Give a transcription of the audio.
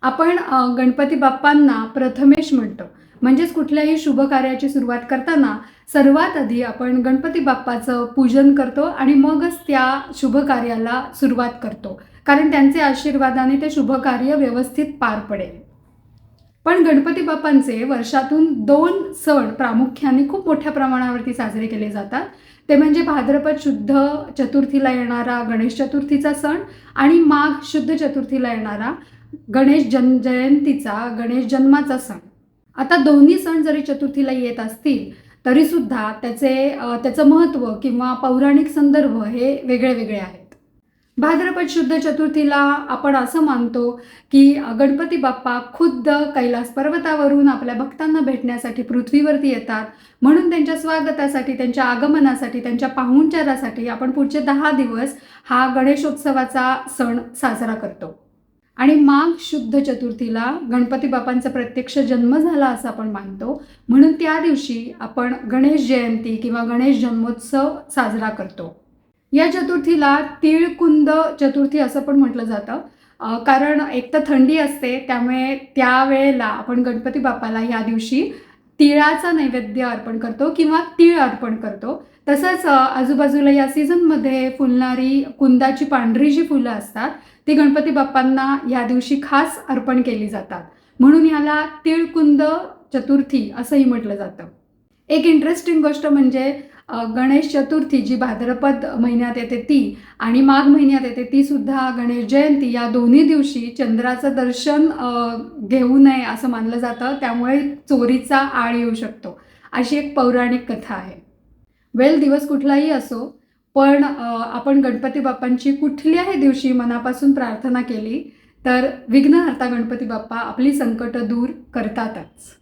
आपण गणपती बाप्पांना प्रथमेश म्हणतो. म्हणजेच कुठल्याही शुभ कार्याची सुरुवात करताना सर्वात आधी आपण गणपती बाप्पाचं पूजन करतो आणि मगच त्या शुभ कार्याला सुरुवात करतो. कारण त्यांचे आशीर्वादाने ते शुभ कार्य व्यवस्थित पार पडेल. पण गणपती बाप्पांचे वर्षातून 2 सण प्रामुख्याने खूप मोठ्या प्रमाणावरती साजरे केले जातात. ते म्हणजे भाद्रपद शुद्ध चतुर्थीला येणारा गणेश चतुर्थीचा सण आणि माघ शुद्ध चतुर्थीला येणारा गणेश जयंतीचा गणेश जन्माचा सण. आता दोन्ही सण जरी चतुर्थीला येत असतील तरीसुद्धा त्याचं महत्त्व किंवा पौराणिक संदर्भ हे वेगळे वेगळे आहेत. भाद्रपद शुद्ध चतुर्थीला आपण असं मानतो की गणपती बाप्पा खुद्द कैलास पर्वतावरून आपल्या भक्तांना भेटण्यासाठी पृथ्वीवरती येतात. म्हणून त्यांच्या स्वागतासाठी, त्यांच्या आगमनासाठी, त्यांच्या पाहुणचारासाठी आपण पुढचे 10 दिवस हा गणेशोत्सवाचा सण साजरा करतो. आणि माघ शुद्ध चतुर्थीला गणपती बाप्पांचा प्रत्यक्ष जन्म झाला असं आपण मानतो. म्हणून त्या दिवशी आपण गणेश जयंती किंवा गणेश जन्मोत्सव साजरा करतो. या चतुर्थीला तिळकुंद चतुर्थी असं पण म्हटलं जातं. कारण एक तर थंडी असते, त्यामुळे त्यावेळेला आपण गणपती बाप्पाला ह्या दिवशी तिळाचा नैवेद्य अर्पण करतो किंवा तीळ अर्पण करतो. तसंच आजूबाजूला या सीझनमध्ये फुलणारी कुंदाची पांढरी जी फुलं असतात ती गणपती बाप्पांना या दिवशी खास अर्पण केली जातात. म्हणून ह्याला तिळकुंद चतुर्थी असंही म्हटलं जातं. एक इंटरेस्टिंग गोष्ट म्हणजे गणेश चतुर्थी जी भाद्रपद महिन्यात येते ती आणि माघ महिन्यात येते ती सुद्धा गणेश जयंती या दोन्ही दिवशी चंद्राचं दर्शन घेऊ नये असं मानलं जातं. त्यामुळे चोरीचा आळ येऊ शकतो, अशी एक पौराणिक कथा आहे. दिवस कुठलाही असो, पण आपण गणपती बाप्पांची कुठल्याही दिवशी मनापासून प्रार्थना केली तर विघ्नहर्ता गणपती बाप्पा आपली संकट दूर करतातच.